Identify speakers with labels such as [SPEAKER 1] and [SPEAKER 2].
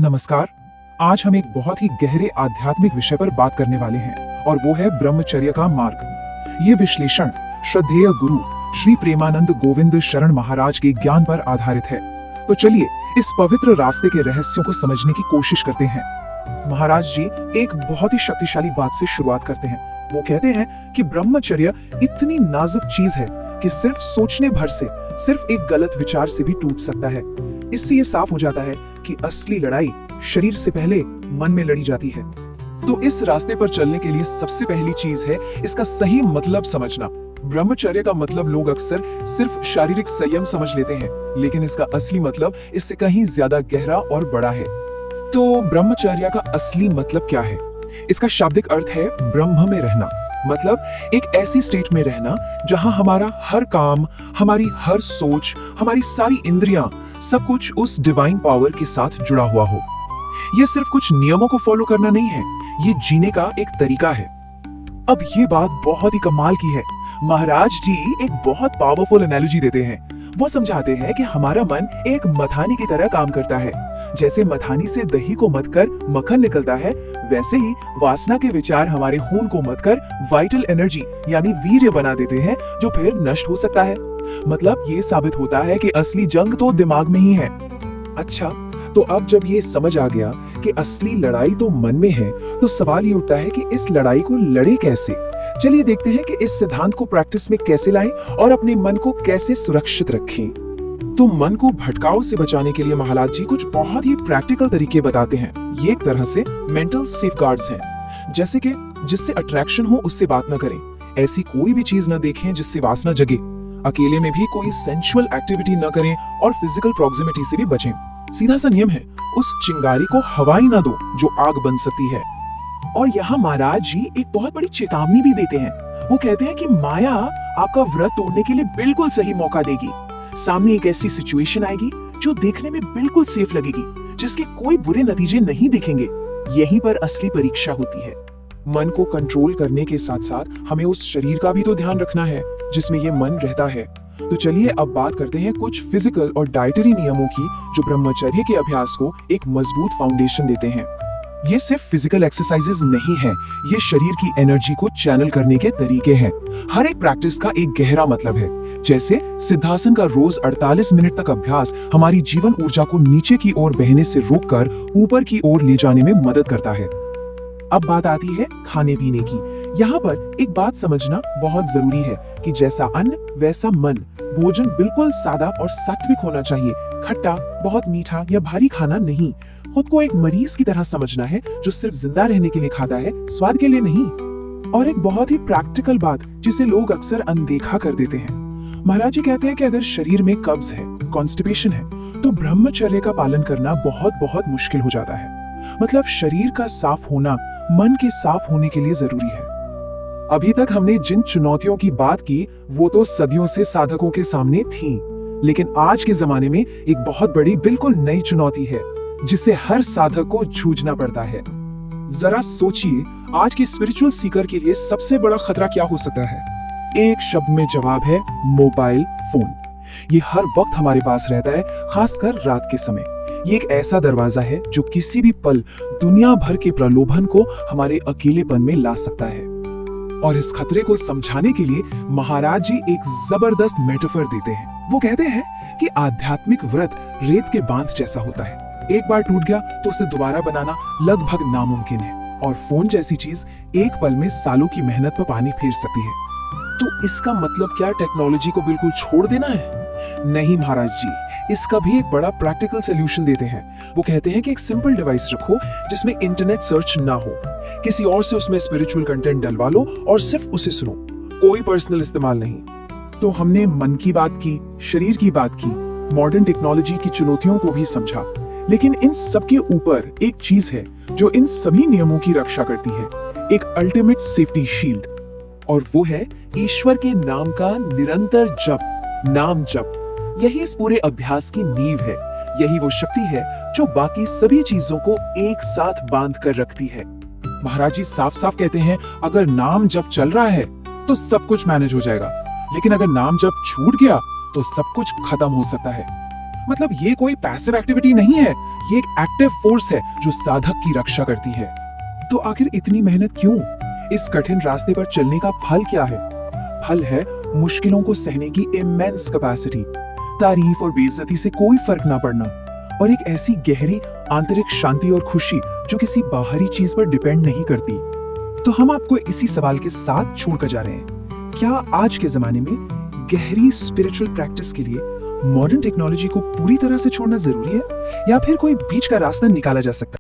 [SPEAKER 1] नमस्कार। आज हम एक बहुत ही गहरे आध्यात्मिक विषय पर बात करने वाले हैं और वो है ब्रह्मचर्य का मार्ग। ये विश्लेषण श्रद्धेय गुरु श्री प्रेमानंद गोविंद शरण महाराज के ज्ञान पर आधारित है। तो चलिए इस पवित्र रास्ते के रहस्यों को समझने की कोशिश करते हैं। महाराज जी एक बहुत ही शक्तिशाली बात से शुरुआत करते हैं। वो कहते हैं कि ब्रह्मचर्य इतनी नाजुक चीज है कि सिर्फ सोचने भर से, सिर्फ एक गलत विचार से भी टूट सकता है। इससे ये साफ हो जाता है कि असली लड़ाई शरीर से पहले मन में लड़ी जाती है। तो इस रास्ते पर चलने के लिए सबसे पहली चीज है इसका सही मतलब समझना। ब्रह्मचर्य का मतलब लोग अक्सर सिर्फ शारीरिक संयम समझ लेते हैं, लेकिन इसका असली मतलब इससे कहीं ज्यादा गहरा और बड़ा है। तो ब्रह्मचर्य का असली मतलब क्या है? इसका शाब्दिक अर्थ है ब्रह्म में रहना, मतलब एक ऐसी स्टेट में रहना जहां हमारा हर काम, हमारी हर सोच, हमारी सारी इंद्रियां, सब कुछ उस डिवाइन पावर के साथ जुड़ा हुआ हो। यह सिर्फ कुछ नियमों को फॉलो करना नहीं है, ये जीने का एक तरीका है। अब ये बात बहुत ही कमाल की है। महाराज जी एक बहुत पावरफुल एनालॉजी देते हैं। वो समझाते हैं कि हमारा मन एक मथानी की तरह काम करता है। जैसे मथानी से दही को मथकर मक्खन निकलता है, वैसे ही वासना के विचार हमारे खून को मथकर वाइटल एनर्जी यानी वीर्य बना देते हैं, जो फिर नष्ट हो सकता है। मतलब ये साबित होता है कि असली जंग तो दिमाग में ही है। अच्छा, तो अब जब ये समझ आ गया कि असली लड़ाई तो मन में है, तो सवाल ये उठता है कि इस लड़ाई को लड़े कैसे। चलिए देखते हैं कि इस सिद्धांत को प्रैक्टिस में कैसे लाएं और अपने मन को कैसे सुरक्षित रखें। तो मन को भटकाव से बचाने के लिए महाराज जी कुछ बहुत ही प्रैक्टिकल तरीके बताते हैं। ये एक तरह से मेंटल सेफगार्ड्स हैं, जैसे कि जिससे अट्रैक्शन हो उससे बात न करें, ऐसी कोई भी चीज न देखें जिससे वासना जगे, अकेले में भी कोई सेंसुअल एक्टिविटी न करें और फिजिकल प्रॉक्सिमिटी से भी बचें। सीधा सा नियम है, उस चिंगारी को हवा ही न दो जो आग बन सकती है। और यहाँ महाराज जी एक बहुत बड़ी चेतावनी भी देते हैं। वो कहते हैं कि माया आपका व्रत तोड़ने के लिए बिल्कुल सही मौका देगी। सामने एक ऐसी सिचुएशन आएगी जो देखने में बिल्कुल सेफ लगेगी, जिसके कोई बुरे नतीजे नहीं दिखेंगे। यहीं पर असली परीक्षा होती है। मन को कंट्रोल करने के साथ साथ हमें उस शरीर का भी तो ध्यान रखना है जिसमें ये मन रहता है। तो चलिए अब बात करते हैं कुछ फिजिकल और डाइटरी नियमों की, जो ब्रह्मचर्य के अभ्यास को एक मजबूत फाउंडेशन देते हैं। ये सिर्फ फिजिकल एक्सरसाइजेस नहीं है, ये शरीर की एनर्जी को चैनल करने के तरीके हैं। हर एक प्रैक्टिस का एक गहरा मतलब है। जैसे सिद्धासन का रोज 48 मिनट तक अभ्यास हमारी जीवन ऊर्जा को नीचे की ओर बहने से रोककर ऊपर की ओर ले जाने में मदद करता है। अब बात आती है खाने पीने की। यहाँ पर एक बात समझना बहुत जरूरी है कि जैसा अन्न वैसा मन। भोजन बिल्कुल सादा और सात्विक होना चाहिए। खट्टा, बहुत मीठा या भारी खाना नहीं। खुद को एक मरीज की तरह समझना है जो सिर्फ जिंदा रहने के लिए खाता है, स्वाद के लिए नहीं। और एक बहुत ही प्रैक्टिकल बात जिसे लोग अक्सर अनदेखा कर देते हैं। महाराज जी कहते हैं कि अगर शरीर में कब्ज है, कॉन्स्टिपेशन है, तो ब्रह्मचर्य का पालन करना बहुत बहुत मुश्किल हो जाता है। मतलब शरीर का साफ होना मन के साफ होने के लिए जरूरी है। अभी तक हमने जिन चुनौतियों की बात की वो तो सदियों से साधकों के सामने थी, लेकिन आज के जमाने में एक बहुत बड़ी बिल्कुल नई चुनौती है जिससे हर साधक को जूझना पड़ता है। जरा सोचिए, आज के स्पिरिचुअल सीकर के लिए सबसे बड़ा खतरा क्या हो सकता है? एक शब्द में जवाब है मोबाइल फोन। ये हर वक्त हमारे पास रहता है, खासकर रात के समय। ये एक ऐसा दरवाजा है जो किसी भी पल दुनिया भर के प्रलोभन को हमारे अकेलेपन में ला सकता है। और इस खतरे को समझाने के लिए महाराज जी एक जबरदस्त मेटाफर देते हैं। वो कहते हैं कि आध्यात्मिक व्रत रेत के बांध जैसा होता है। एक बार टूट गया तो उसे दोबारा बनाना लगभग नामुमकिन है। और फोन जैसी चीज एक पल में सालों की मेहनत पर पानी फेर सकती है। तो इसका मतलब क्या टेक्नोलॉजी को बिल्कुल छोड़ देना है? नहीं महाराज जी, इसका भी एक बड़ा प्रैक्टिकल सोल्यूशन देते हैं। वो कहते हैं कि एक सिंपल डिवाइस रखो जिसमें इंटरनेट सर्च ना हो, किसी और से उसमें स्पिरिचुअल कंटेंट डलवा लो और सिर्फ उसे सुनो, कोई पर्सनल इस्तेमाल नहीं। तो हमने मन की बात की, शरीर की बात की, मॉडर्न टेक्नोलॉजी की चुनौतियों को भी समझा, लेकिन इन सबके ऊपर एक चीज है जो इन सभी नियमों की रक्षा करती है, एक अल्टीमेट सेफ्टी शील्ड, और वो है ईश्वर के नाम का निरंतर जप, नाम जप। यही इस पूरे अभ्यास की नींव है। यही वो शक्ति है जो बाकी सभी चीजों को एक साथ बांध कर रखती है। महाराज जी साफ साफ कहते हैं, अगर नाम जप चल रहा है तो सब कुछ मैनेज हो जाएगा, लेकिन अगर नाम जप छूट गया तो सब कुछ खत्म हो सकता है। मतलब ये कोई पैसिव एक्टिविटी नहीं है, ये एक एक्टिव फोर्स है जो साधक की रक्षा करती है। तो आखिर इतनी मेहनत क्यों? इस कठिन रास्ते पर चलने का फल क्या है? फल है मुश्किलों को सहने की इमेंस कैपेसिटी, तारीफ और बेइज्जती से कोई फर्क ना पड़ना, और एक ऐसी गहरी आंतरिक शांति और खुशी जो किसी बाहरी चीज पर डिपेंड नहीं करती। तो हम आपको इसी सवाल के साथ छोड़कर जा रहे हैं, क्या आज के जमाने में गहरी स्पिरिचुअल प्रैक्टिस के लिए मॉडर्न टेक्नोलॉजी को पूरी तरह से छोड़ना जरूरी है, या फिर कोई बीच का रास्ता निकाला जा सकता है?